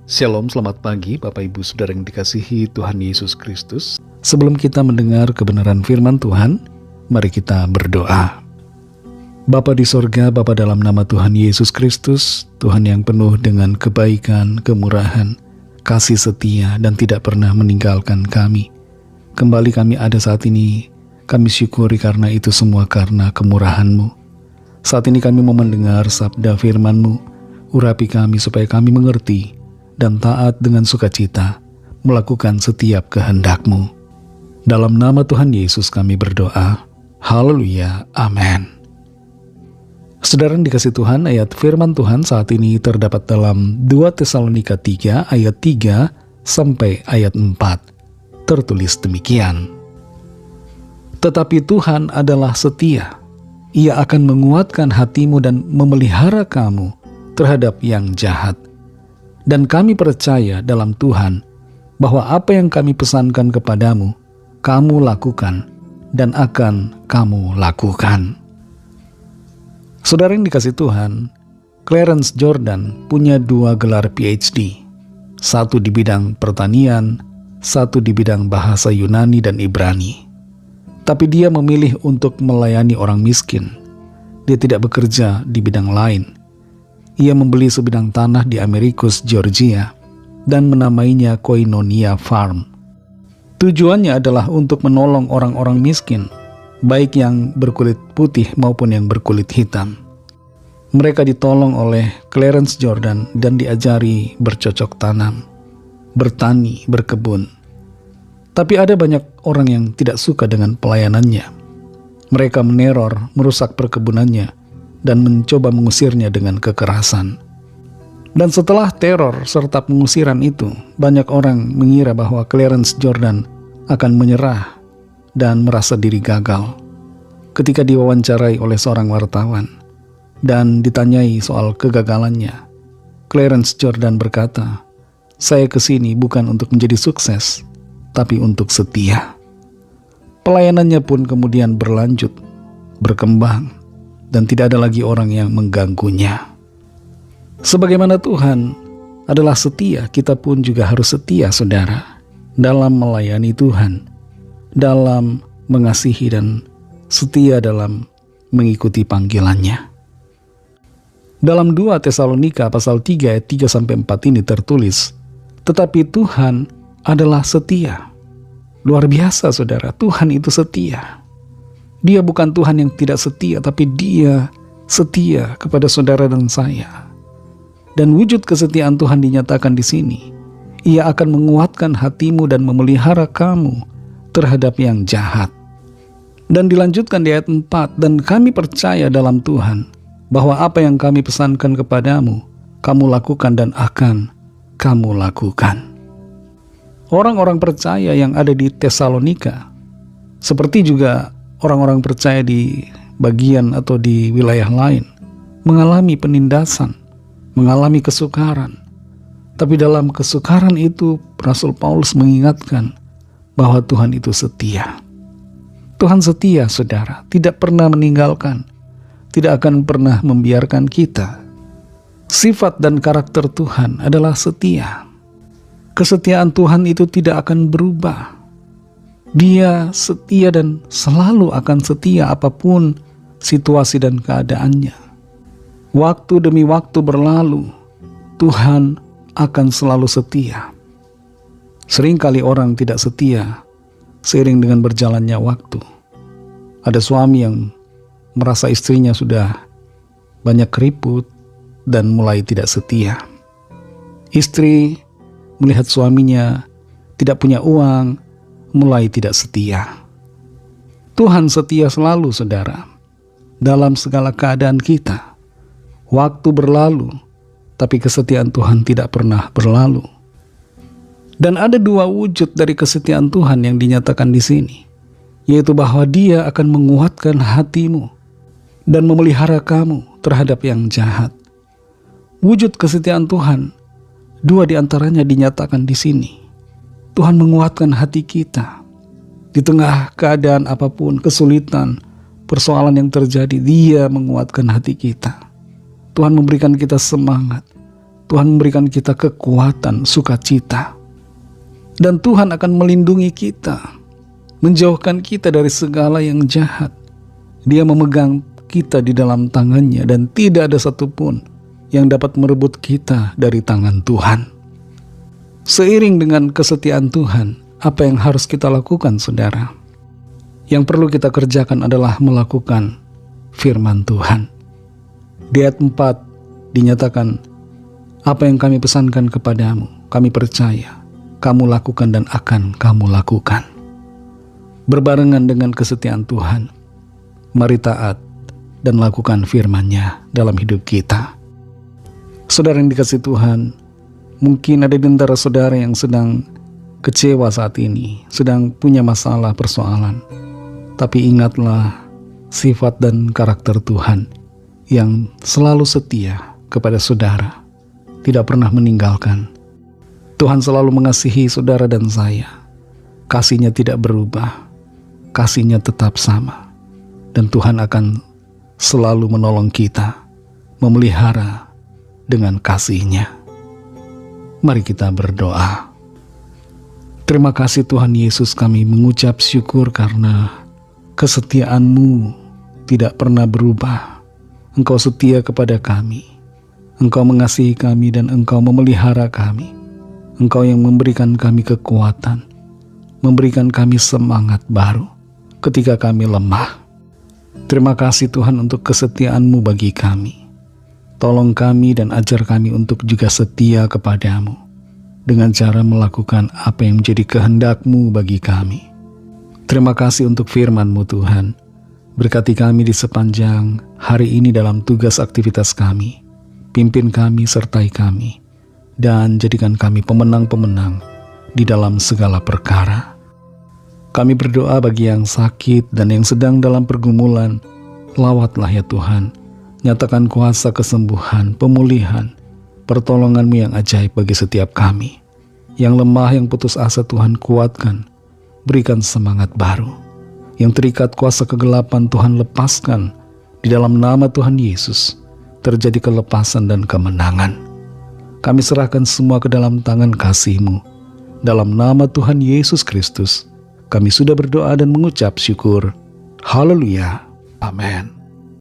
Shalom, selamat pagi Bapak Ibu Saudara yang dikasihi Tuhan Yesus Kristus. Sebelum kita mendengar kebenaran firman Tuhan, mari kita berdoa. Bapa di sorga, Bapa dalam nama Tuhan Yesus Kristus, Tuhan yang penuh dengan kebaikan, kemurahan, kasih setia, dan tidak pernah meninggalkan kami. Kembali kami ada saat ini, kami syukuri karena itu semua karena kemurahan-Mu. Saat ini kami mau mendengar sabda firman-Mu, urapi kami supaya kami mengerti dan taat dengan sukacita melakukan setiap kehendak-Mu. Dalam nama Tuhan Yesus kami berdoa. Haleluya. Amin. Saudara yang dikasihi Tuhan, ayat firman Tuhan saat ini terdapat dalam 2 Tesalonika 3 ayat 3 sampai ayat 4. Tertulis demikian. Tetapi Tuhan adalah setia. Ia akan menguatkan hatimu dan memelihara kamu terhadap yang jahat. Dan kami percaya dalam Tuhan bahwa apa yang kami pesankan kepadamu, kamu lakukan dan akan kamu lakukan. Saudara yang dikasihi Tuhan, Clarence Jordan punya 2 gelar PhD. Satu di bidang pertanian, satu di bidang bahasa Yunani dan Ibrani. Tapi dia memilih untuk melayani orang miskin. Dia tidak bekerja di bidang lain. Ia membeli sebidang tanah di Americus, Georgia, dan menamainya Koinonia Farm. Tujuannya adalah untuk menolong orang-orang miskin, baik yang berkulit putih maupun yang berkulit hitam. Mereka ditolong oleh Clarence Jordan dan diajari bercocok tanam, bertani, berkebun. Tapi ada banyak orang yang tidak suka dengan pelayanannya. Mereka meneror, merusak perkebunannya, dan mencoba mengusirnya dengan kekerasan. Dan setelah teror serta pengusiran itu, banyak orang mengira bahwa Clarence Jordan akan menyerah dan merasa diri gagal. Ketika diwawancarai oleh seorang wartawan dan ditanyai soal kegagalannya, Clarence Jordan berkata, "Saya kesini bukan untuk menjadi sukses, tapi untuk setia." Pelayanannya pun kemudian berlanjut, berkembang, dan tidak ada lagi orang yang mengganggunya. Sebagaimana Tuhan adalah setia, kita pun juga harus setia, saudara, dalam melayani Tuhan, dalam mengasihi dan setia dalam mengikuti panggilannya. Dalam 2 Tesalonika pasal 3 ayat 3-4 ini tertulis, tetapi Tuhan adalah setia. Luar biasa, saudara, Tuhan itu setia. Dia bukan Tuhan yang tidak setia, tapi Dia setia kepada saudara dan saya. Dan wujud kesetiaan Tuhan dinyatakan di sini. Ia akan menguatkan hatimu dan memelihara kamu terhadap yang jahat. Dan dilanjutkan di ayat 4, dan kami percaya dalam Tuhan bahwa apa yang kami pesankan kepadamu, kamu lakukan dan akan kamu lakukan. Orang-orang percaya yang ada di Tesalonika, seperti juga orang-orang percaya di bagian atau di wilayah lain, mengalami penindasan, mengalami kesukaran. Tapi dalam kesukaran itu, Rasul Paulus mengingatkan bahwa Tuhan itu setia. Tuhan setia, saudara, tidak pernah meninggalkan, tidak akan pernah membiarkan kita. Sifat dan karakter Tuhan adalah setia. Kesetiaan Tuhan itu tidak akan berubah. Dia setia dan selalu akan setia apapun situasi dan keadaannya. Waktu demi waktu berlalu, Tuhan akan selalu setia. Seringkali orang tidak setia seiring dengan berjalannya waktu. Ada suami yang merasa istrinya sudah banyak keriput dan mulai tidak setia. Istri melihat suaminya tidak punya uang, mulai tidak setia. Tuhan setia selalu, saudara, dalam segala keadaan kita. Waktu berlalu, tapi kesetiaan Tuhan tidak pernah berlalu. Dan ada 2 wujud dari kesetiaan Tuhan yang dinyatakan di sini, yaitu bahwa Dia akan menguatkan hatimu dan memelihara kamu terhadap yang jahat. Wujud kesetiaan Tuhan, 2 diantaranya dinyatakan di sini. Tuhan menguatkan hati kita. Di tengah keadaan apapun, kesulitan, persoalan yang terjadi, Dia menguatkan hati kita. Tuhan memberikan kita semangat. Tuhan memberikan kita kekuatan, sukacita. Dan Tuhan akan melindungi kita, menjauhkan kita dari segala yang jahat. Dia memegang kita di dalam tangannya dan tidak ada satupun yang dapat merebut kita dari tangan Tuhan. Seiring dengan kesetiaan Tuhan, apa yang harus kita lakukan, saudara? Yang perlu kita kerjakan adalah melakukan firman Tuhan. Di ayat 4 dinyatakan, apa yang kami pesankan kepadamu, kami percaya, kamu lakukan dan akan kamu lakukan. Berbarengan dengan kesetiaan Tuhan, mari taat dan lakukan firman-Nya dalam hidup kita. Saudara yang dikasihi Tuhan, mungkin ada di antara saudara yang sedang kecewa saat ini, sedang punya masalah, persoalan. Tapi ingatlah sifat dan karakter Tuhan yang selalu setia kepada saudara, tidak pernah meninggalkan. Tuhan selalu mengasihi saudara dan saya. Kasih-Nya tidak berubah, kasih-Nya tetap sama. Dan Tuhan akan selalu menolong kita, memelihara dengan kasih-Nya. Mari kita berdoa. Terima kasih Tuhan Yesus, kami mengucap syukur karena kesetiaan-Mu tidak pernah berubah. Engkau setia kepada kami. Engkau mengasihi kami dan Engkau memelihara kami. Engkau yang memberikan kami kekuatan, memberikan kami semangat baru ketika kami lemah. Terima kasih Tuhan untuk kesetiaan-Mu bagi kami. Tolong kami dan ajar kami untuk juga setia kepadamu dengan cara melakukan apa yang menjadi kehendak-Mu bagi kami. Terima kasih untuk firman-Mu Tuhan. Berkati kami di sepanjang hari ini dalam tugas aktivitas kami. Pimpin kami, sertai kami, dan jadikan kami pemenang-pemenang di dalam segala perkara. Kami berdoa bagi yang sakit dan yang sedang dalam pergumulan. Lawatlah ya Tuhan. Nyatakan kuasa kesembuhan, pemulihan, pertolongan-Mu yang ajaib bagi setiap kami. Yang lemah, yang putus asa Tuhan kuatkan. Berikan semangat baru. Yang terikat kuasa kegelapan Tuhan lepaskan. Di dalam nama Tuhan Yesus terjadi kelepasan dan kemenangan. Kami serahkan semua ke dalam tangan kasih-Mu. Dalam nama Tuhan Yesus Kristus kami sudah berdoa dan mengucap syukur. Haleluya. Amin.